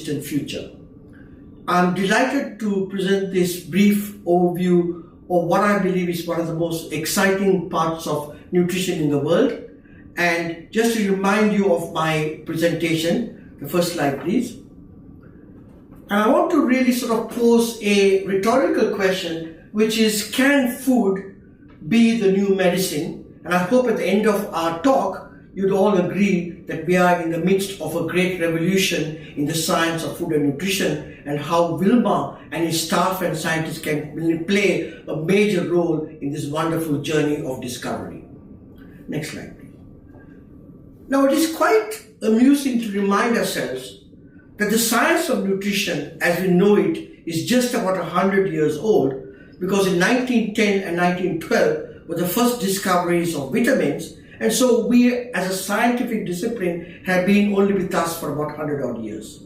distant future. I'm delighted to present this brief overview of what I believe is one of the most exciting parts of nutrition in the world. And just to remind you of my presentation, the first slide please. And I want to really sort of pose a rhetorical question, which is, can food be the new medicine? And I hope at the end of our talk, you'd all agree that we are in the midst of a great revolution in the science of food and nutrition, and how Wilma and his staff and scientists can play a major role in this wonderful journey of discovery. Next slide, please. Now, it is quite amusing to remind ourselves that the science of nutrition as we know it is just about 100 years old, because in 1910 and 1912 were the first discoveries of vitamins, and so we as a scientific discipline have been only with us for about 100 odd years.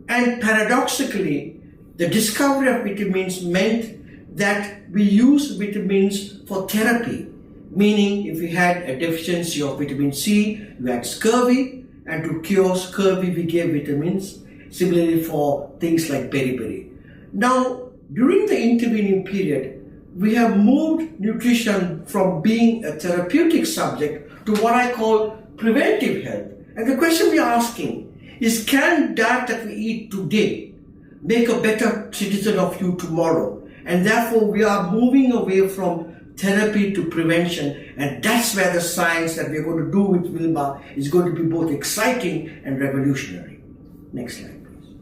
And paradoxically, the discovery of vitamins meant that we use vitamins for therapy, meaning if we had a deficiency of vitamin C, we had scurvy, and to cure scurvy we gave vitamins. Similarly for things like beriberi. Now, during the intervening period, we have moved nutrition from being a therapeutic subject to what I call preventive health. And the question we are asking is, can diet that we eat today make a better citizen of you tomorrow? And therefore we are moving away from therapy to prevention, and that's where the science that we're going to do with Wilma is going to be both exciting and revolutionary. Next slide, please.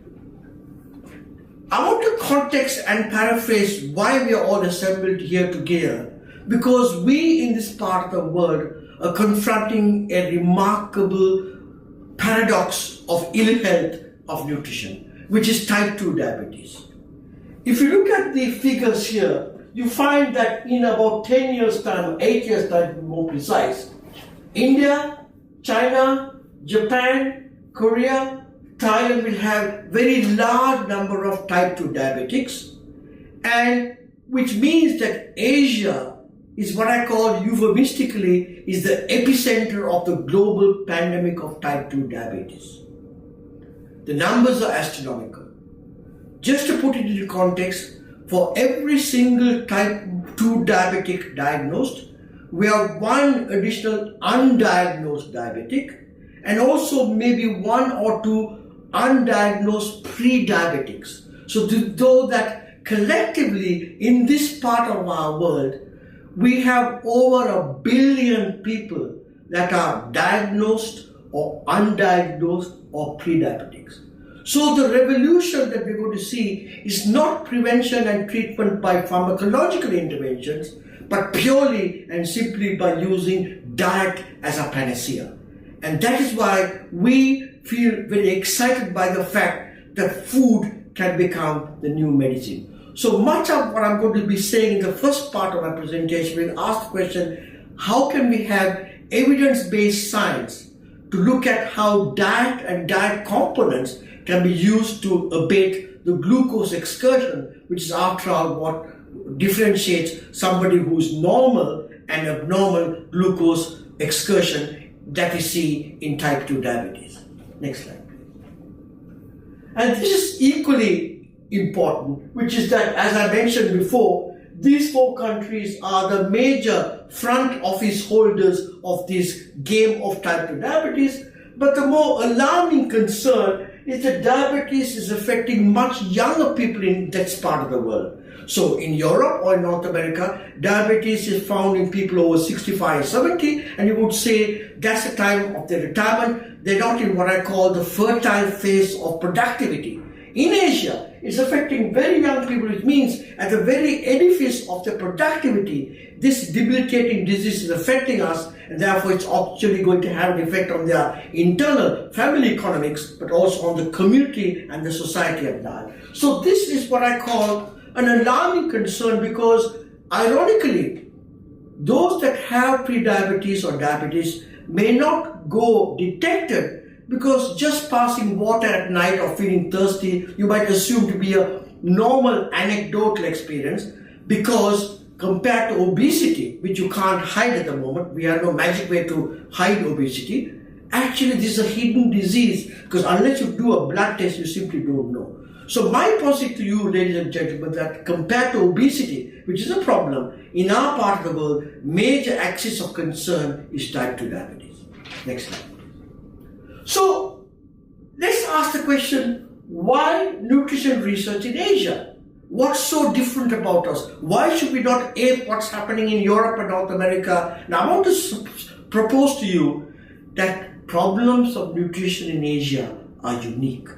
I want to context and paraphrase why we are all assembled here together, because we in this part of the world are confronting a remarkable paradox of ill health of nutrition, which is type 2 diabetes. If you look at the figures here, you find that in about 10 years' time, 8 years' time to be more precise, India, China, Japan, Korea, Thailand will have very large number of type 2 diabetics, and which means that Asia is what I call euphemistically is the epicenter of the global pandemic of type 2 diabetes. The numbers are astronomical. Just to put it into context, for every single type 2 diabetic diagnosed, we have one additional undiagnosed diabetic, and also maybe one or two undiagnosed pre-diabetics. So though that collectively in this part of our world, we have over 1 billion people that are diagnosed or undiagnosed or pre-diabetics. So the revolution that we're going to see is not prevention and treatment by pharmacological interventions, but purely and simply by using diet as a panacea. And that is why we feel very excited by the fact that food can become the new medicine. So much of what I'm going to be saying in the first part of my presentation will ask the question, how can we have evidence-based science to look at how diet and diet components can be used to abate the glucose excursion, which is after all what differentiates somebody who's normal and abnormal glucose excursion that we see in type 2 diabetes. Next slide, please. And this is equally important, which is that, as I mentioned before, these 4 countries are the major front office holders of this game of type 2 diabetes. But the more alarming concern is that diabetes is affecting much younger people in that part of the world. So in Europe or in North America, diabetes is found in people over 65, 70, and you would say that's the time of their retirement. They're not in what I call the fertile phase of productivity. In Asia, it's affecting very young people, which means at the very edifice of their productivity, this debilitating disease is affecting us, and therefore it's actually going to have an effect on their internal family economics, but also on the community and the society at large. So this is what I call an alarming concern, because ironically, those that have prediabetes or diabetes may not go detected, because just passing water at night or feeling thirsty, you might assume to be a normal anecdotal experience, because compared to obesity, which you can't hide at the moment, we have no magic way to hide obesity, Actually, this is a hidden disease because unless you do a blood test, you simply don't know. So my posit to you, ladies and gentlemen, that compared to obesity, which is a problem, in our part of the world, major axis of concern is type 2 diabetes. Next slide. So let's ask the question, why nutrition research in Asia? What's so different about us? Why should we not ape what's happening in Europe and North America? Now I want to propose to you that problems of nutrition in Asia are unique.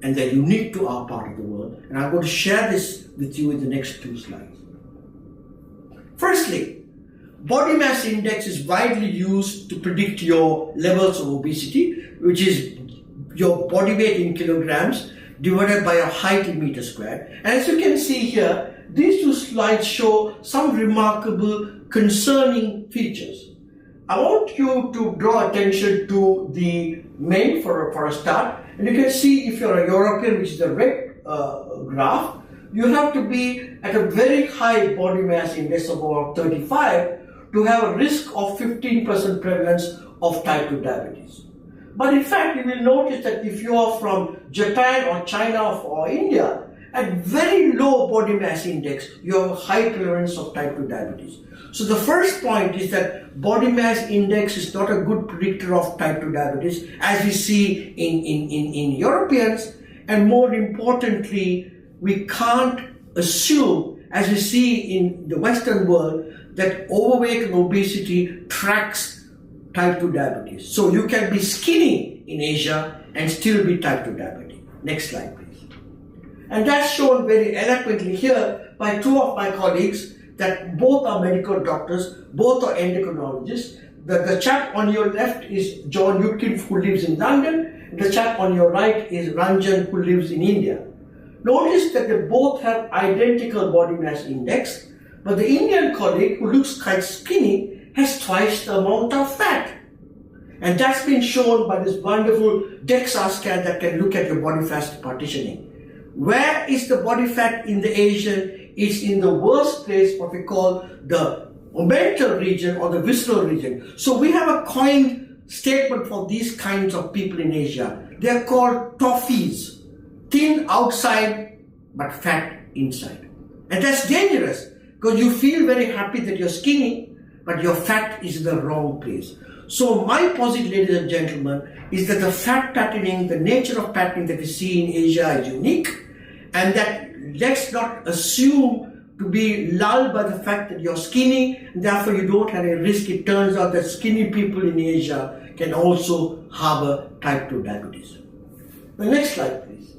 And they're unique to our part of the world. And I'm going to share this with you in the next 2 slides. Firstly, body mass index is widely used to predict your levels of obesity, which is your body weight in kilograms divided by your height in meters squared. And as you can see here, these 2 slides show some remarkable concerning features. I want you to draw attention to the men for a start. And you can see if you're a European, which is the red graph, you have to be at a very high body mass index of about 35 to have a risk of 15% prevalence of type 2 diabetes. But in fact, you will notice that if you are from Japan or China or India, at very low body mass index, you have a high prevalence of type 2 diabetes. So the first point is that body mass index is not a good predictor of type 2 diabetes, as we see in Europeans. And more importantly, we can't assume, as we see in the Western world, that overweight and obesity tracks type 2 diabetes. So you can be skinny in Asia and still be type 2 diabetic. Next slide, please. And that's shown very eloquently here by 2 of my colleagues, that both are medical doctors, both are endocrinologists. The chap on your left is John Yudkin, who lives in London. The chap on your right is Ranjan, who lives in India. Notice that they both have identical body mass index, but the Indian colleague, who looks quite skinny, has twice the amount of fat. And that's been shown by this wonderful DEXA scan that can look at your body fat partitioning. Where is the body fat in the Asian? It's in the worst place, what we call the omental region or the visceral region. So we have a coined statement for these kinds of people in Asia. They are called toffees, thin outside but fat inside. And that's dangerous because you feel very happy that you're skinny, but your fat is in the wrong place. So my posit, ladies and gentlemen, is that the fat patterning, the nature of patterning that we see in Asia is unique, and that let's not assume to be lulled by the fact that you're skinny, and therefore you don't have a risk. It turns out that skinny people in Asia can also harbor type 2 diabetes. The next slide, please.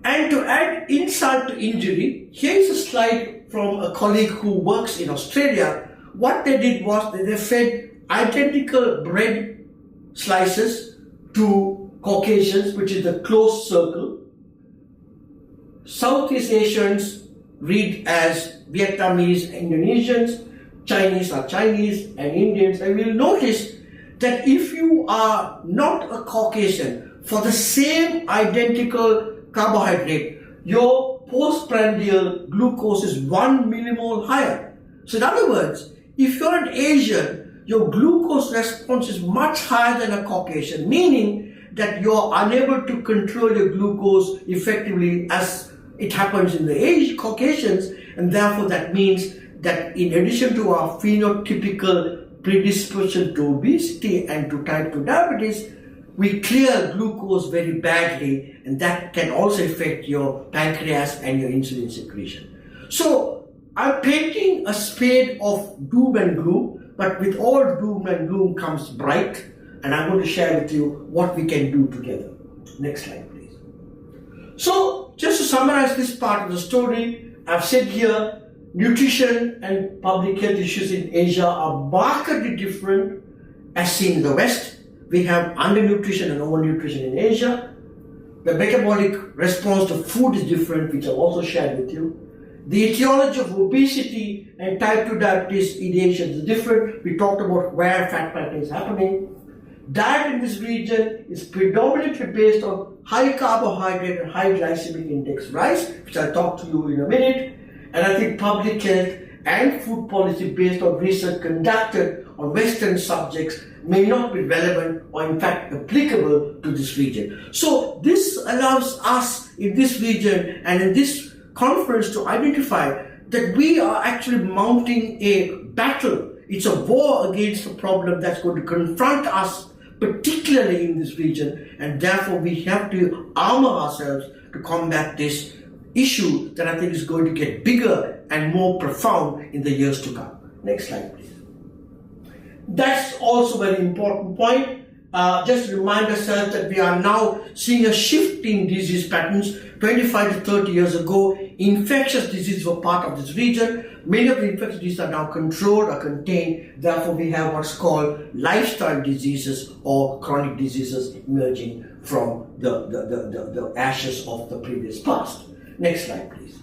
And to add insult to injury, here is a slide from a colleague who works in Australia. What they did was that they fed identical bread slices to Caucasians, which is the closed circle. Southeast Asians read as Vietnamese, Indonesians, Chinese are Chinese, and Indians. And we'll notice that if you are not a Caucasian, for the same identical carbohydrate, your postprandial glucose is 1 millimole higher. So in other words, if you're an Asian, your glucose response is much higher than a Caucasian, meaning that you're unable to control your glucose effectively as it happens in the Caucasians, and therefore that means that in addition to our phenotypical predisposition to obesity and to type 2 diabetes, we clear glucose very badly, and that can also affect your pancreas and your insulin secretion. So I'm painting a spade of doom and gloom, but with all doom and gloom comes bright, and I'm going to share with you what we can do together. Next slide, please. So just to summarize this part of the story, I've said here, nutrition and public health issues in Asia are markedly different as seen in the West. We have undernutrition and overnutrition in Asia. The metabolic response to food is different, which I've also shared with you. The etiology of obesity and type 2 diabetes in Asia is different. We talked about where fat patterning is happening. Diet in this region is predominantly based on high carbohydrate and high glycemic index rice, which I'll talk to you in a minute. And I think public health and food policy based on research conducted on Western subjects may not be relevant or in fact applicable to this region. So this allows us in this region and in this conference to identify that we are actually mounting a battle. It's a war against a problem that's going to confront us, particularly in this region, and therefore we have to armor ourselves to combat this issue that I think is going to get bigger and more profound in the years to come. Next slide, please. That's also a very important point. Just to remind ourselves that we are now seeing a shift in disease patterns. 25 to 30 years ago, infectious diseases were part of this region. Many of the infectious diseases are now controlled or contained. Therefore, we have what's called lifestyle diseases or chronic diseases emerging from the ashes of the previous past. Next slide, please.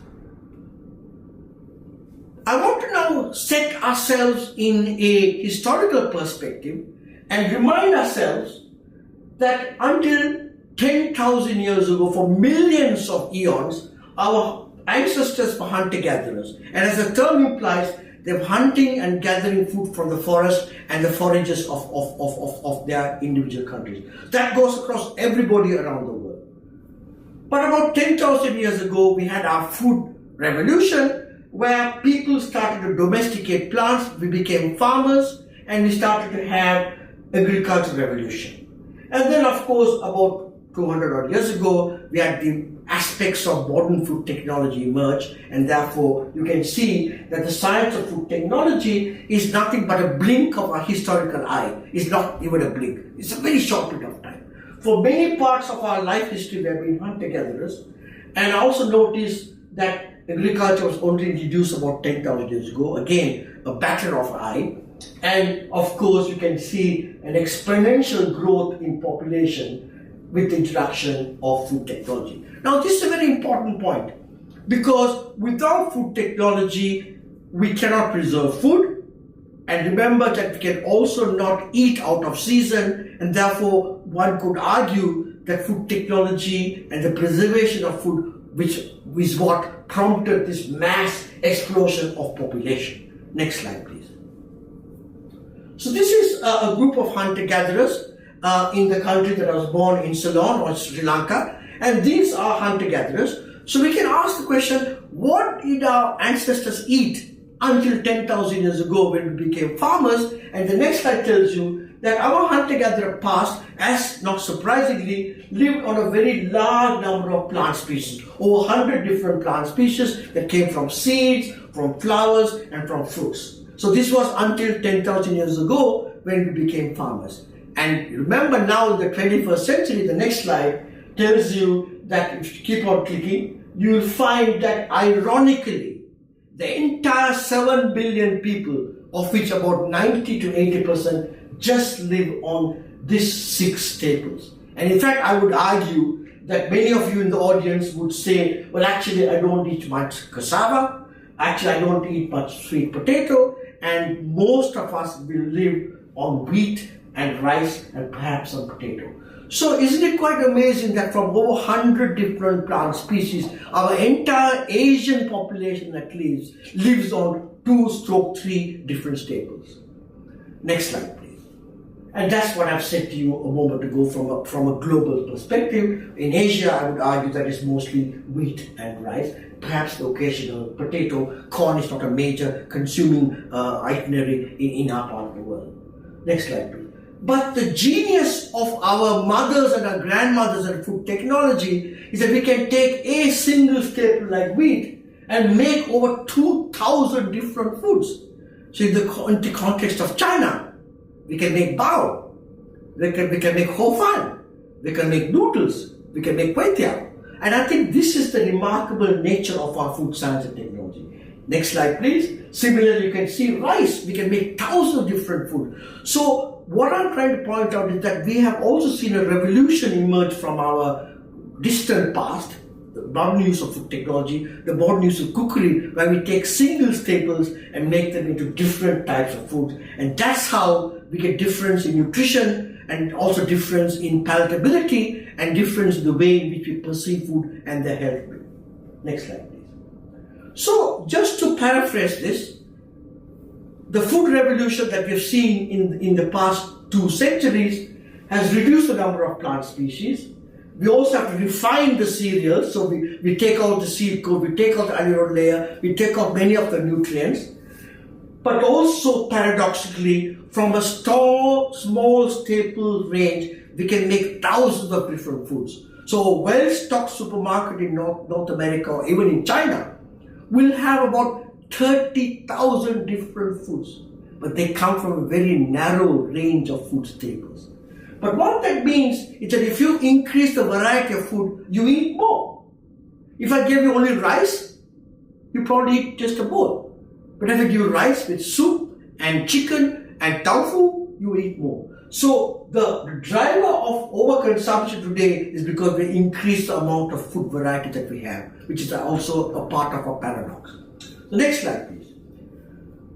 I want to now set ourselves in a historical perspective and remind ourselves that until 10,000 years ago, for millions of eons, our ancestors were hunter-gatherers. And as the term implies, they were hunting and gathering food from the forest and the forages of their individual countries. That goes across everybody around the world. But about 10,000 years ago, we had our food revolution, where people started to domesticate plants, we became farmers, and we started to have agricultural revolution. And then, of course, about 200 odd years ago, we had the aspects of modern food technology emerge, and therefore you can see that the science of food technology is nothing but a blink of our historical eye. It's not even a blink. It's a very short period of time. For many parts of our life history, we have been hunter-gatherers, and I also noticed that agriculture was only introduced about 10,000 years ago. Again, a matter of eye. And of course, you can see an exponential growth in population with the introduction of food technology. Now, this is a very important point, because without food technology, we cannot preserve food. And remember that we can also not eat out of season, and therefore one could argue that food technology and the preservation of food, which is what prompted this mass explosion of population. Next slide, please. So this is a group of hunter-gatherers in the country that I was born in, Ceylon or Sri Lanka, and these are hunter-gatherers. So we can ask the question, what did our ancestors eat until 10,000 years ago when we became farmers? And the next slide tells you that our hunter-gatherer past, as not surprisingly, lived on a very large number of plant species, over 100 different plant species that came from seeds, from flowers, and from fruits. So this was until 10,000 years ago when we became farmers. And remember now in the 21st century, the next slide tells you that if you keep on clicking, you will find that ironically, the entire 7 billion people, of which about 90 to 80% just live on these 6 staples. And in fact, I would argue that many of you in the audience would say, well, actually, I don't eat much cassava. Actually, I don't eat much sweet potato. And most of us will live on wheat and rice and perhaps some potato. So isn't it quite amazing that from over 100 different plant species, our entire Asian population that lives on 2-3 different staples. Next slide, please. And that's what I've said to you a moment ago from a global perspective. In Asia, I would argue that it's mostly wheat and rice. Perhaps the occasional potato. Corn is not a major consuming itinerary in our part of the world. Next slide, please. But the genius of our mothers and our grandmothers and food technology is that we can take a single staple like wheat and make over 2,000 different foods. So in the context of China, we can make bao, we can make ho fan, we can make noodles, we can make kway teow. And I think this is the remarkable nature of our food science and technology. Next slide, please. Similarly, you can see rice. We can make thousands of different food. So what I'm trying to point out is that we have also seen a revolution emerge from our distant past, the modern use of food technology, the modern use of cookery, where we take single staples and make them into different types of food. And that's how we get difference in nutrition and also difference in palatability and difference in the way in which we perceive food and their health. Next slide, please. So just to paraphrase this, the food revolution that we've seen in the past 2 centuries has reduced the number of plant species. We also have to refine the cereals, so we take out the seed coat, we take out the alluvial layer, we take out many of the nutrients. But also, paradoxically, from a small staple range, we can make thousands of different foods. So a well-stocked supermarket in North America or even in China will have about 30,000 different foods, but they come from a very narrow range of food staples. But what that means is that if you increase the variety of food, you eat more. If I give you only rice, you probably eat just a bowl. But if I give you rice with soup and chicken and tofu, you eat more. So the driver of overconsumption today is because we increase the amount of food variety that we have, which is also a part of our paradox. The next slide, please.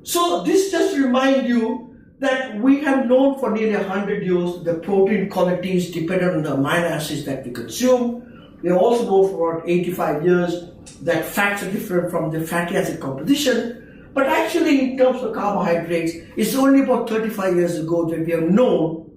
So this just to remind you that we have known for nearly 100 years the protein qualities dependent on the amino acids that we consume. We also know for about 85 years that fats are different from the fatty acid composition. But actually, in terms of carbohydrates, it's only about 35 years ago that we have known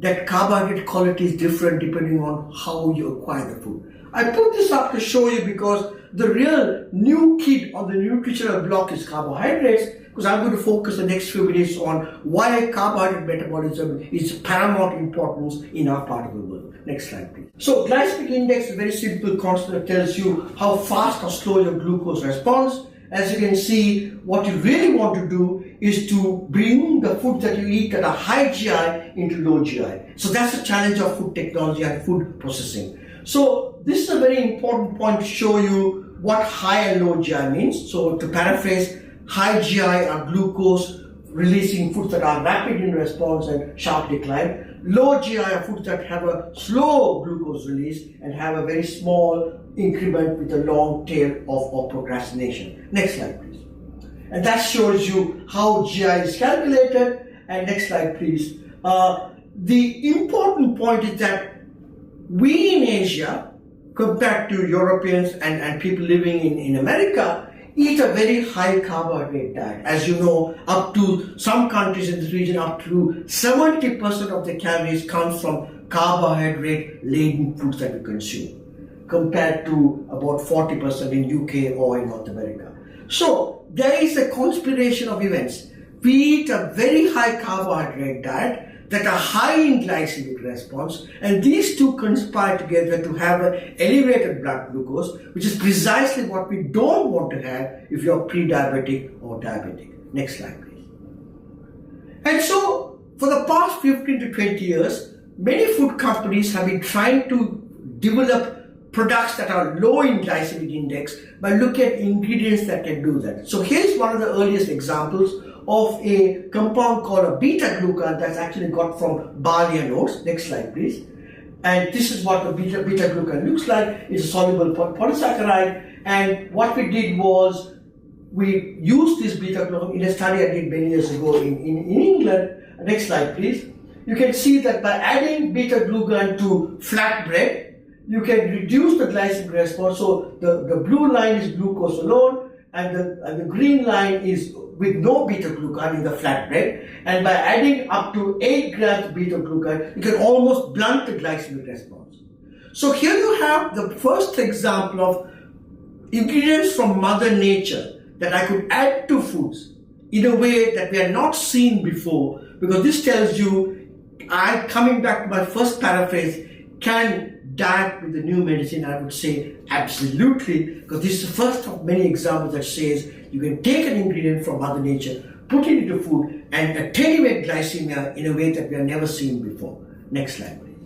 that carbohydrate quality is different depending on how you acquire the food. I put this up to show you because the real new kid on the nutritional block is carbohydrates, because I'm going to focus the next few minutes on why carbohydrate metabolism is paramount importance in our part of the world. Next slide, please. So glycemic index is a very simple constant that tells you how fast or slow your glucose responds. As you can see, what you really want to do is to bring the food that you eat that are high GI into low GI. So that's the challenge of food technology and food processing. So this is a very important point to show you what high and low GI means. So to paraphrase, high GI are glucose releasing foods that are rapid in response and sharp decline. Low GI are foods that have a slow glucose release and have a very small increment with a long tail of procrastination. Next slide, please. And that shows you how GI is calculated. And next slide, please. The important point is that we in Asia, compared to Europeans and people living in America, eat a very high carbohydrate diet. As you know, up to some countries in this region, up to 70% of the calories comes from carbohydrate-laden foods that we consume, compared to about 40% in UK or in North America. So there is a conspiration of events. We eat a very high carbohydrate diet that are high in glycemic response, and these two conspire together to have an elevated blood glucose, which is precisely what we don't want to have if you're pre-diabetic or diabetic. Next slide, please. And so, for the past 15 to 20 years, many food companies have been trying to develop products that are low in glycemic index by looking at ingredients that can do that. So here's one of the earliest examples of a compound called a beta-glucan that's actually got from barley and oats. Next slide, please. And this is what the beta-glucan looks like. It's a soluble polysaccharide. And what we did was we used this beta-glucan in a study I did many years ago in England. Next slide, please. You can see that by adding beta-glucan to flatbread, you can reduce the glycemic response. So the blue line is glucose alone, and the green line is with no beta-glucan in the flatbread. And by adding up to 8 grams of beta-glucan, you can almost blunt the glycemic response. So here you have the first example of ingredients from Mother Nature that I could add to foods in a way that we had not seen before, because this tells you, coming back to my first paraphrase, can diet with the new medicine? I would say absolutely, because this is the first of many examples that says you can take an ingredient from Mother Nature, put it into food, and attenuate glycemia in a way that we have never seen before. Next slide, please.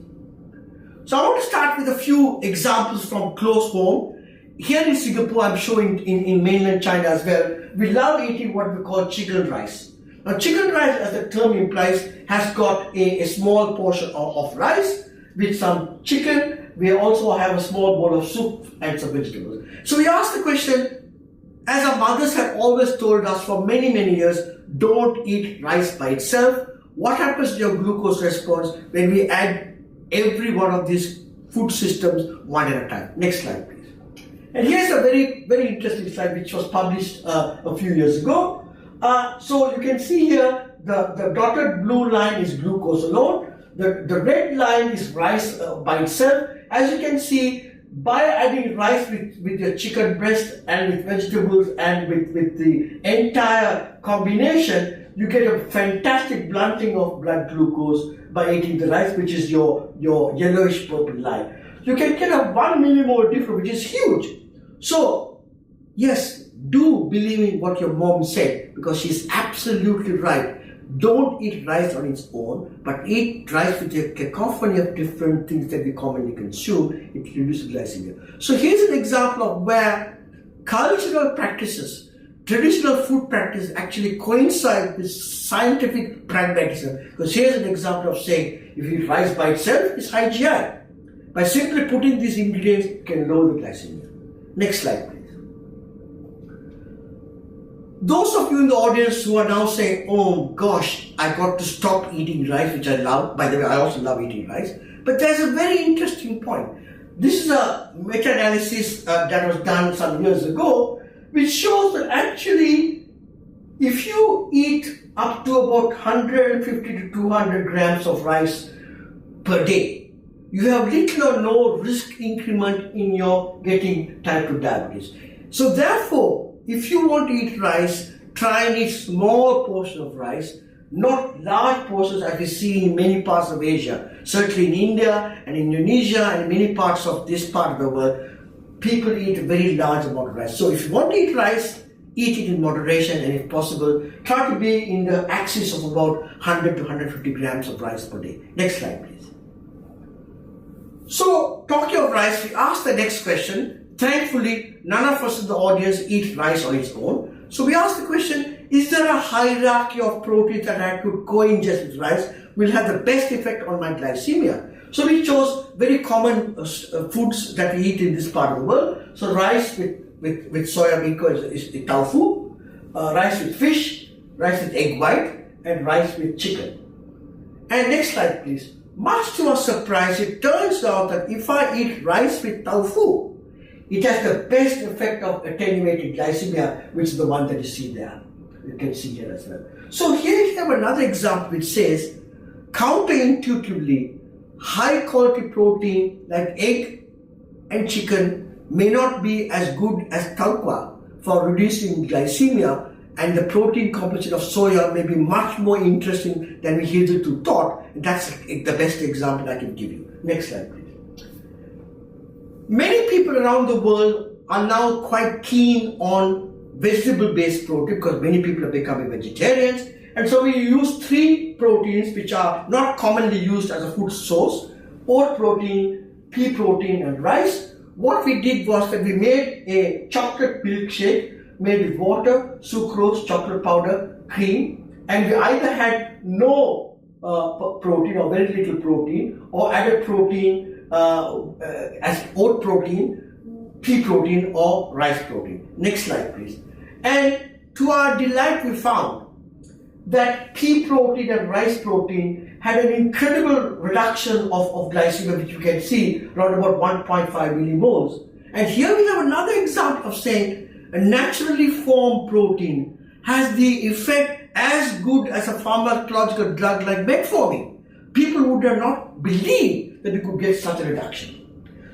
So I want to start with a few examples from close home. Here in Singapore, I'm showing in mainland China as well, we love eating what we call chicken rice. Now, chicken rice, as the term implies, has got a small portion of rice with some chicken. We also have a small bowl of soup and some vegetables. So we ask the question, as our mothers have always told us for many, many years, don't eat rice by itself. What happens to your glucose response when we add every one of these food systems one at a time? Next slide, please. And here's a very, very interesting slide which was published a few years ago. So you can see here the dotted blue line is glucose alone. The red line is rice by itself. As you can see, by adding rice with your chicken breast and with vegetables and with the entire combination, you get a fantastic blunting of blood glucose by eating the rice, which is your yellowish purple line. You can get a 1 millimole difference, which is huge. So, yes, do believe in what your mom said, because she's absolutely right. Don't eat rice on its own, but eat rice with a cacophony of different things that we commonly consume. It reduces glycemia. So here's an example of where cultural practices, traditional food practices actually coincide with scientific pragmatism. Because here's an example of saying, if you eat rice by itself, it's high GI. By simply putting these ingredients, you can lower the glycemia. Next slide, please. Those of you in the audience who are now saying, oh gosh, I got to stop eating rice, which I love. By the way, I also love eating rice. But there's a very interesting point. This is a meta-analysis that was done some years ago, which shows that actually, if you eat up to about 150 to 200 grams of rice per day, you have little or no risk increment in your getting type 2 diabetes. So therefore, if you want to eat rice, try and eat small portion of rice, not large portions as we see in many parts of Asia. Certainly in India and Indonesia and in many parts of this part of the world, people eat a very large amount of rice. So if you want to eat rice, eat it in moderation, and if possible, try to be in the axis of about 100 to 150 grams of rice per day. Next slide, please. So, talking of rice, we asked the next question. Thankfully, none of us in the audience eat rice on its own. So we asked the question, is there a hierarchy of proteins that I could co-ingest with rice will have the best effect on my glycemia? So we chose very common foods that we eat in this part of the world. So rice with soya bean is tofu, rice with fish, rice with egg white, and rice with chicken. And next slide, please. Much to our surprise, it turns out that if I eat rice with tofu, it has the best effect of attenuating glycemia, which is the one that you see there. You can see here as well. So here you have another example which says, counterintuitively, high quality protein like egg and chicken may not be as good as tauquah for reducing glycemia, and the protein composition of soya may be much more interesting than we hitherto thought. And that's the best example I can give you. Next slide, please. Many people around the world are now quite keen on vegetable-based protein because many people are becoming vegetarians. And so we use 3 proteins which are not commonly used as a food source: oat protein, pea protein, and rice. What we did was that we made a chocolate milkshake made with water, sucrose, chocolate powder, cream, and we either had no protein or very little protein, or added protein as oat protein, pea protein, or rice protein. Next slide, please. And to our delight, we found that pea protein and rice protein had an incredible reduction of glycemia, which you can see around about 1.5 millimoles. And here we have another example of saying a naturally formed protein has the effect as good as a pharmacological drug like metformin. People would have not believed that we could get such a reduction.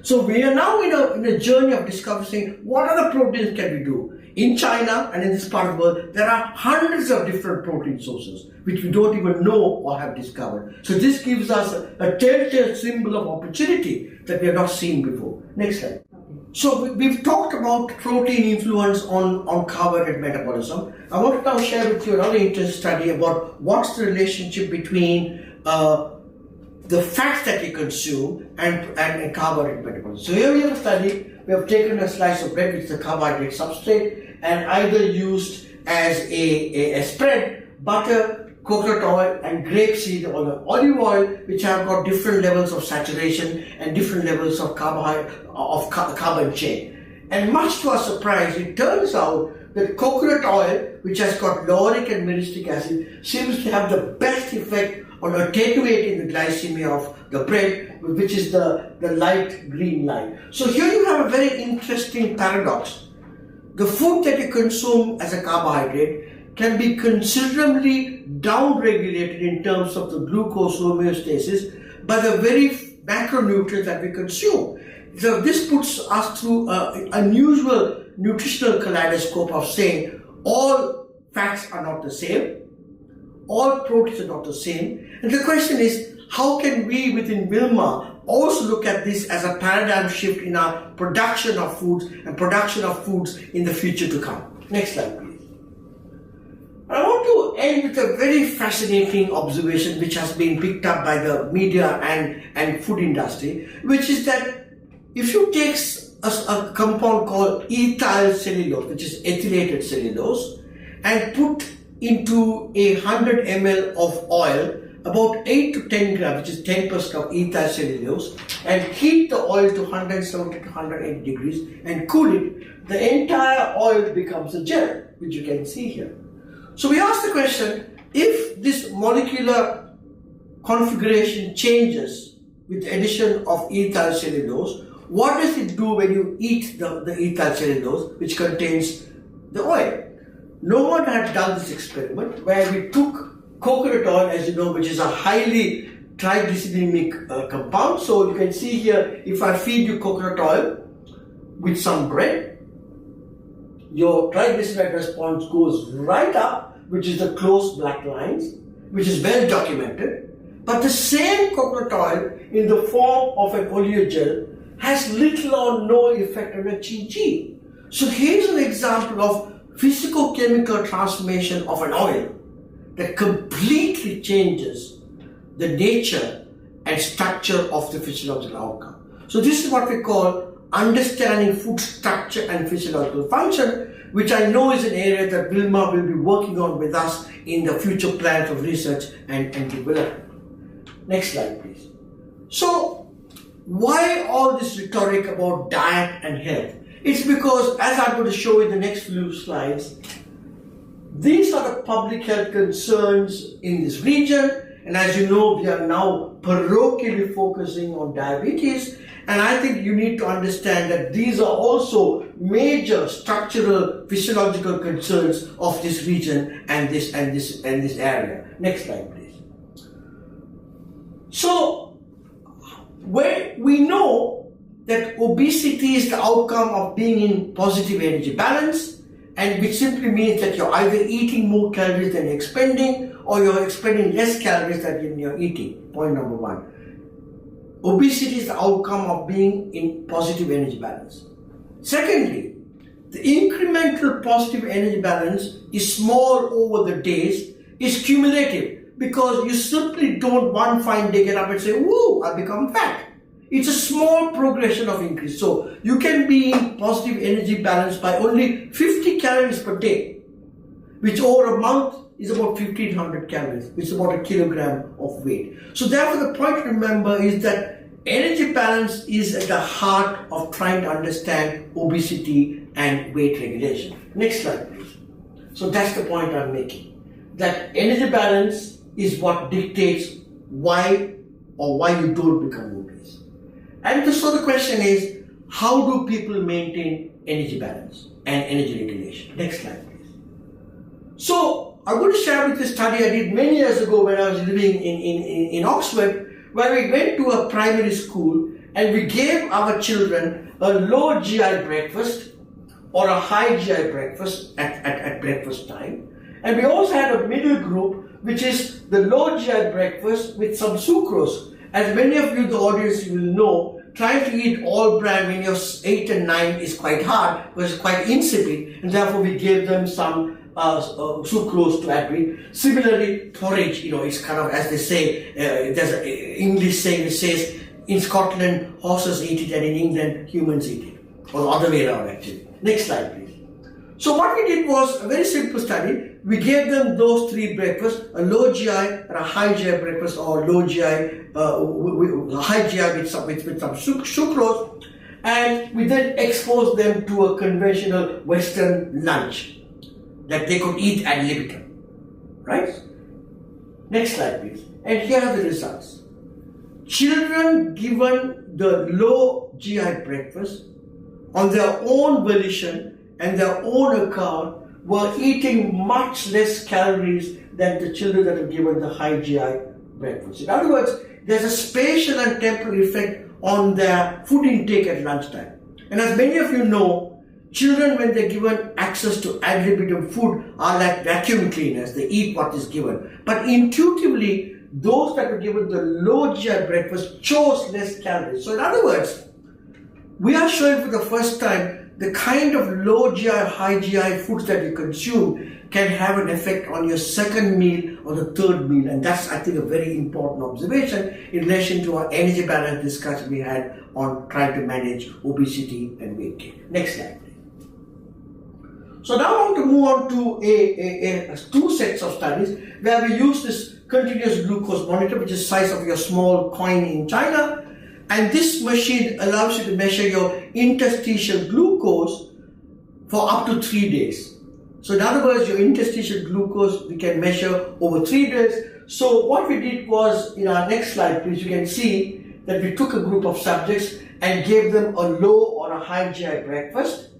So we are now in a journey of discovering what other proteins can we do. In China and in this part of the world, there are hundreds of different protein sources which we don't even know or have discovered. So this gives us a telltale symbol of opportunity that we have not seen before. Next slide. So we've talked about protein influence on carbohydrate metabolism. I want to now share with you another interesting study about what's the relationship between the fats that we consume and carbohydrate metabolism. So here we have a study. We have taken a slice of bread, which is a carbohydrate substrate, and either used as a spread butter, coconut oil, and grapeseed oil or olive oil, which have got different levels of saturation and different levels of carbon chain. And much to our surprise, it turns out that coconut oil, which has got lauric and myristic acid, seems to have the best effect on attenuating the glycemia of the bread, which is the light green line. So here you have a very interesting paradox. The food that you consume as a carbohydrate can be considerably downregulated in terms of the glucose homeostasis by the very macronutrients that we consume. So this puts us through an unusual nutritional kaleidoscope of saying all fats are not the same, all proteins are not the same. And the question is, how can we within Wilmar also look at this as a paradigm shift in our production of foods and production of foods in the future to come? Next slide, please. I want to end with a very fascinating observation which has been picked up by the media and food industry, which is that if you take a compound called ethyl cellulose, which is ethylated cellulose, and put into 100 ml of oil about 8 to 10 grams, which is 10% of ethyl cellulose, and heat the oil to 170 to 180 degrees and cool it, the entire oil becomes a gel, which you can see here. So we ask the question, if this molecular configuration changes with the addition of ethyl cellulose, what does it do when you eat the ethyl cellulose, which contains the oil? No one had done this experiment where we took coconut oil, as you know, which is a highly triglycerimic compound. So you can see here, if I feed you coconut oil with some bread, your triglyceride response goes right up, which is the close black lines, which is well documented. But the same coconut oil in the form of an oleogel has little or no effect on a Chi. So here's an example of physicochemical transformation of an oil that completely changes the nature and structure of the physiological outcome. So this is what we call understanding food structure and physiological function, which I know is an area that Wilmar will be working on with us in the future plans of research and development. Next slide, please. So why all this rhetoric about diet and health? It's because, as I'm going to show in the next few slides, these are the public health concerns in this region, and as you know, we are now parochially focusing on diabetes, and I think you need to understand that these are also major structural physiological concerns of this region and this area. Next slide, please. So where we know that obesity is the outcome of being in positive energy balance, and which simply means that you're either eating more calories than you're expending, or you're expending less calories than you're eating. Point number one. Obesity is the outcome of being in positive energy balance. Secondly, the incremental positive energy balance is small over the days, is cumulative, because you simply don't one fine day get up and say, whoa, I've become fat. It's a small progression of increase. So you can be in positive energy balance by only 50 calories per day, which over a month is about 1500 calories, which is about a kilogram of weight. So therefore the point to remember is that energy balance is at the heart of trying to understand obesity and weight regulation. Next slide, please. So that's the point I'm making, that energy balance is what dictates why you don't become obese. And so the question is, how do people maintain energy balance and energy regulation? Next slide, please. So I'm going to share with you a study I did many years ago when I was living in Oxford, where we went to a primary school and we gave our children a low GI breakfast or a high GI breakfast at breakfast time. And we also had a middle group, which is the low GI breakfast with some sucrose. As many of you, the audience, will know, trying to eat all bran when you're 8 and 9 is quite hard, because it's quite insipid, and therefore we gave them some sucrose to add with. Similarly, porridge, it's kind of, as they say, there's an English saying that says, in Scotland, horses eat it, and in England, humans eat it. Or the other way around, actually. Next slide, please. So what we did was a very simple study. We gave them those three breakfasts, a low GI and a high GI breakfast, or low GI, high GI with some sucrose, and we then exposed them to a conventional Western lunch that they could eat ad libitum, right? Next slide, please. And here are the results. Children given the low GI breakfast on their own volition and their own account were eating much less calories than the children that were given the high GI breakfast. In other words, there's a spatial and temporal effect on their food intake at lunchtime. And as many of you know, children, when they're given access to ad libitum food, are like vacuum cleaners. They eat what is given. But intuitively, those that were given the low GI breakfast chose less calories. So in other words, we are showing for the first time the kind of low GI, high GI foods that you consume can have an effect on your second meal or the third meal. And that's, I think, a very important observation in relation to our energy balance discussion we had on trying to manage obesity and weight gain. Next slide, please. So now I want to move on to two sets of studies where we use this continuous glucose monitor, which is the size of your small coin in China. And this machine allows you to measure your interstitial glucose for up to 3 days. So in other words, your interstitial glucose we can measure over 3 days. So what we did was, in our next slide please, you can see that we took a group of subjects and gave them a low or a high GI breakfast.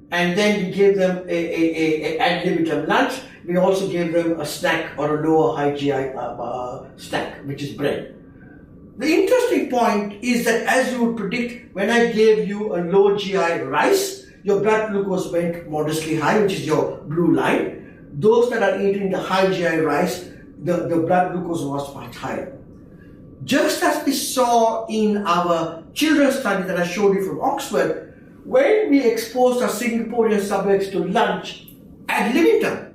And then we gave them a ad libitum lunch. We also gave them a snack or a low or high GI snack, which is bread. The interesting point is that, as you would predict, when I gave you a low GI rice, your blood glucose went modestly high, which is your blue line. Those that are eating the high GI rice, the blood glucose was much higher. Just as we saw in our children's study that I showed you from Oxford, when we exposed our Singaporean subjects to lunch ad libitum,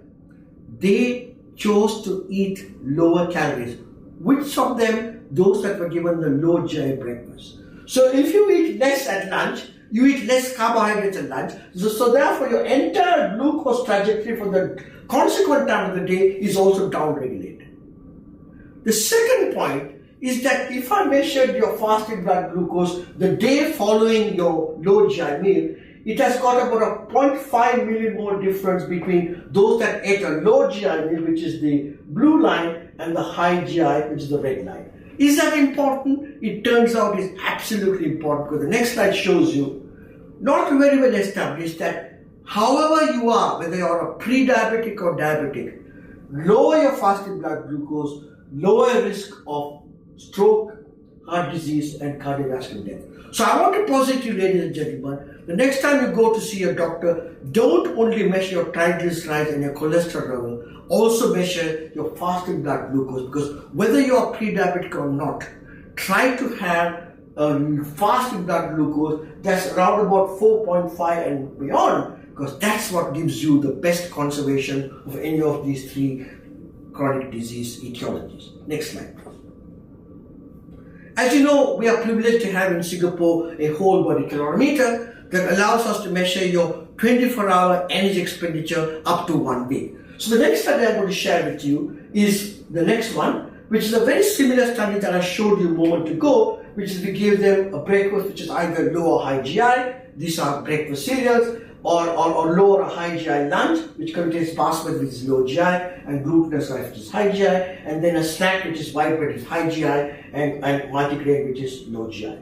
they chose to eat lower calories. Which of them? Those that were given the low GI breakfast. So if you eat less at lunch, you eat less carbohydrates at lunch. So therefore your entire glucose trajectory for the consequent time of the day is also downregulated. The second point is that if I measured your fasting blood glucose the day following your low GI meal, it has got about a 0.5 millimole difference between those that ate a low GI meal, which is the blue line, and the high GI, which is the red line. Is that important? It turns out it's absolutely important, because the next slide shows you, not very well established, that however you are, whether you're a pre-diabetic or diabetic, lower your fasting blood glucose, lower risk of stroke, heart disease, and cardiovascular death. So I want to posit to you, ladies and gentlemen, the next time you go to see a doctor, don't only measure your triglycerides and your cholesterol level, also measure your fasting blood glucose, because whether you are pre-diabetic or not, try to have a fasting blood glucose that's around about 4.5 and beyond, because that's what gives you the best conservation of any of these three chronic disease etiologies. Next slide, please. As you know, we are privileged to have in Singapore a whole body calorimeter that allows us to measure your 24-hour energy expenditure up to 1 week. So the next study I'm going to share with you is the next one, which is a very similar study that I showed you a moment ago, which is we gave them a breakfast which is either low or high GI. These are breakfast cereals, or low or high GI lunch, which contains basmati, which is low GI, and glutinous rice, which is high GI, and then a snack, which is white bread, which is high GI, and multigrain, which is low GI.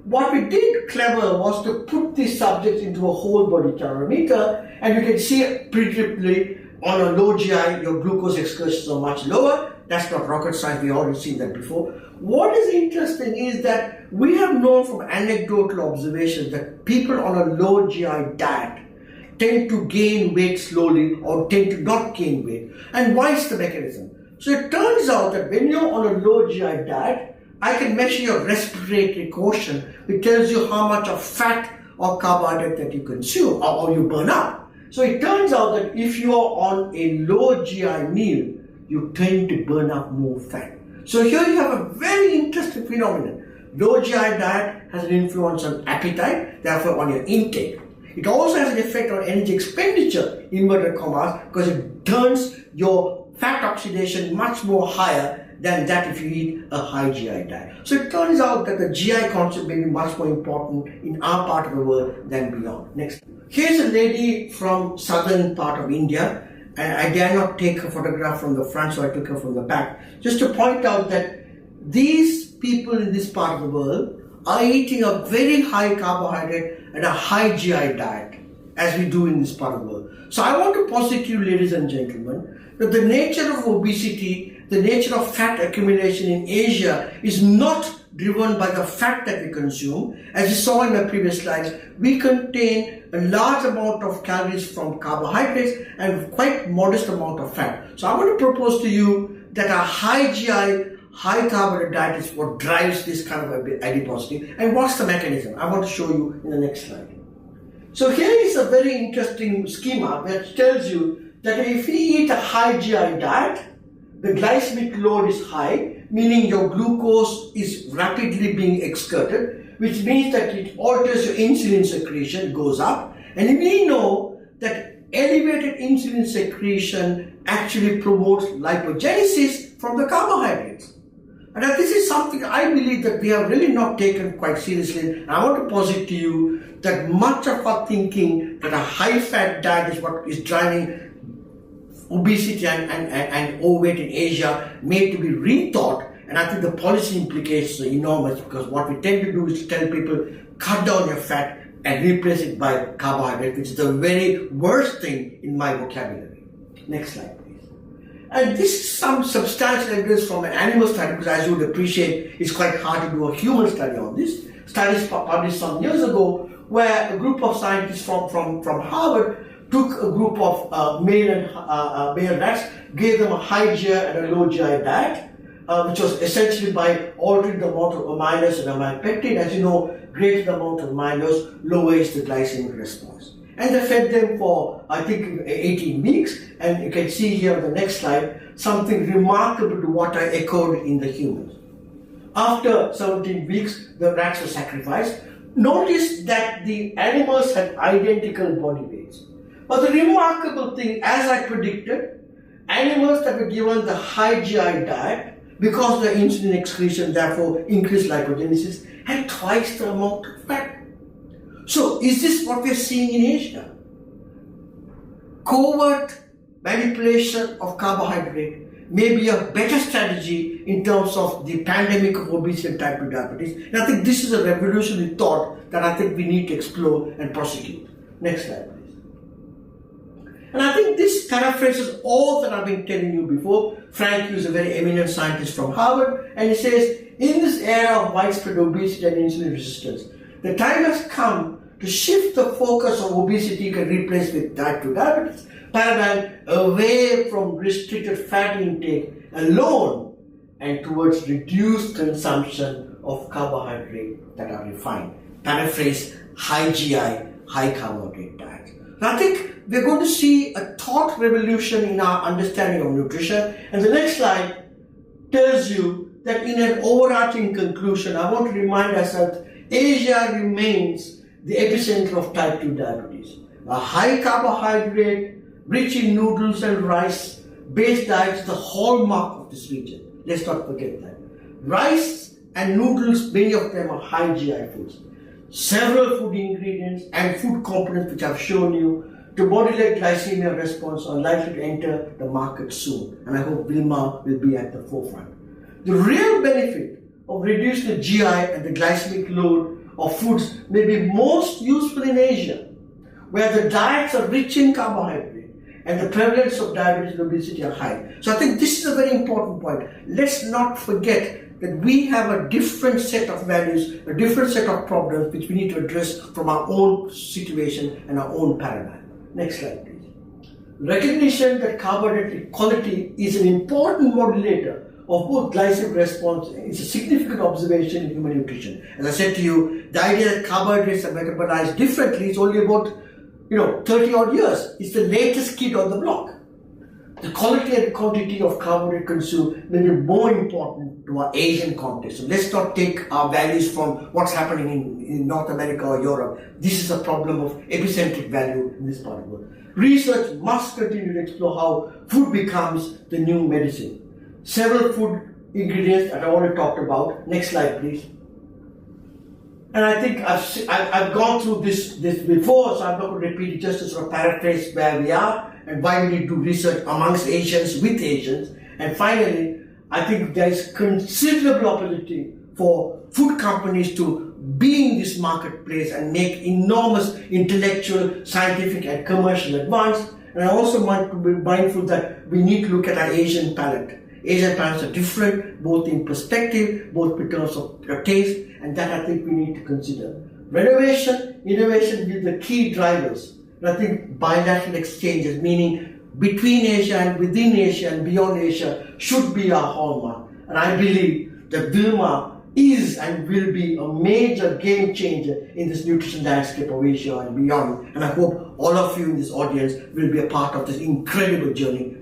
What we did clever was to put these subjects into a whole body calorimeter, and you can see predictably on a low GI, your glucose excursions are much lower. That's not rocket science, we've already seen that before. What is interesting is that we have known from anecdotal observations that people on a low GI diet tend to gain weight slowly or tend to not gain weight. And why is the mechanism? So it turns out that when you're on a low GI diet, I can measure your respiratory quotient, which tells you how much of fat or carbohydrate that you consume or you burn up. So it turns out that if you are on a low GI meal, you tend to burn up more fat. So here you have a very interesting phenomenon. Low GI diet has an influence on appetite, therefore on your intake. It also has an effect on energy expenditure, inverted commas, because it turns your fat oxidation much more higher than that if you eat a high GI diet. So it turns out that the GI concept may be much more important in our part of the world than beyond. Next. Here's a lady from southern part of India, and I dare not take a photograph from the front, so I took her from the back, just to point out that these people in this part of the world are eating a very high carbohydrate and a high GI diet. as we do in this part of the world. So I want to posit to you, ladies and gentlemen, that the nature of obesity, the nature of fat accumulation in Asia is not driven by the fat that we consume. As you saw in my previous slides, we contain a large amount of calories from carbohydrates and quite modest amount of fat. So I want to propose to you that a high GI, high carbohydrate diet is what drives this kind of adiposity. And what's the mechanism? I want to show you in the next slide. So here is a very interesting schema that tells you that if you eat a high GI diet, the glycemic load is high, meaning your glucose is rapidly being excreted, which means that it alters your insulin secretion, goes up. And we know that elevated insulin secretion actually promotes lipogenesis from the carbohydrates. And this is something I believe that we have really not taken quite seriously. And I want to posit to you that much of our thinking that a high-fat diet is what is driving obesity and overweight in Asia made to be rethought. And I think the policy implications are enormous, because what we tend to do is to tell people, cut down your fat and replace it by carbohydrate, which is the very worst thing in my vocabulary. Next slide, please. And this is some substantial evidence from an animal study, because as you would appreciate, it's quite hard to do a human study on this. Studies published some years ago where a group of scientists from Harvard took a group of male rats, gave them a high GI and a low GI diet, which was essentially by altering the amount of amylase and amylopectin. As you know, greater the amount of amylose, lower is the glycemic response. And they fed them for, I think, 18 weeks. And you can see here on the next slide, something remarkable to what I echoed in the humans. After 17 weeks, the rats were sacrificed. Notice that the animals had identical body weights. But the remarkable thing, as I predicted, animals that were given the high GI diet, because the insulin excretion therefore increased lipogenesis, had twice the amount of fat. So is this what we are seeing in Asia? Covert manipulation of carbohydrate may be a better strategy in terms of the pandemic of obesity and type 2 diabetes. And I think this is a revolutionary thought that I think we need to explore and prosecute. Next slide, please. And I think this paraphrases all that I've been telling you before. Frank, who is a very eminent scientist from Harvard, and he says, in this era of widespread obesity and insulin resistance, the time has come to shift the focus of obesity and replace with type 2 diabetes paradigm away from restricted fat intake alone and towards reduced consumption of carbohydrate that are refined. Paraphrase, high GI, high carbohydrate diet. I think we're going to see a thought revolution in our understanding of nutrition. And the next slide tells you that in an overarching conclusion, I want to remind us that Asia remains the epicenter of type 2 diabetes. A high carbohydrate, rich in noodles and rice based diet is the hallmark of this region. Let's not forget that. Rice and noodles, many of them are high GI foods. Several food ingredients and food components which I've shown you to modulate glycemia response are likely to enter the market soon. And I hope Wilma will be at the forefront. The real benefit of reducing the GI and the glycemic load of foods may be most useful in Asia, where the diets are rich in carbohydrate and the prevalence of diabetes and obesity are high. So I think this is a very important point. Let's not forget that we have a different set of values, a different set of problems which we need to address from our own situation and our own paradigm. Next slide, please. Recognition that carbohydrate quality is an important modulator of both glycemic response is a significant observation in human nutrition. As I said to you, the idea that carbohydrates are metabolized differently is only about 30 odd years. It's the latest kid on the block. The quality and quantity of carbohydrate consumed may be more important to our Asian context. So let's not take our values from what's happening in North America or Europe. This is a problem of epicentric value in this part of the world. Research must continue to explore how food becomes the new medicine. Several food ingredients that I already talked about. Next slide, please. And I think I've gone through this before, so I'm not going to repeat it, just to sort of paraphrase where we are and why we need to do research amongst Asians, with Asians. And finally, I think there is considerable opportunity for food companies to be in this marketplace and make enormous intellectual, scientific and commercial advance. And I also want to be mindful that we need to look at our Asian palate. Asian palates are different, both in perspective, both in terms of taste, and that I think we need to consider. Renovation, innovation will be the key drivers. And I think bilateral exchanges, meaning between Asia and within Asia and beyond Asia, should be our hallmark. And I believe that Wilmar is and will be a major game changer in this nutrition landscape of Asia and beyond. And I hope all of you in this audience will be a part of this incredible journey.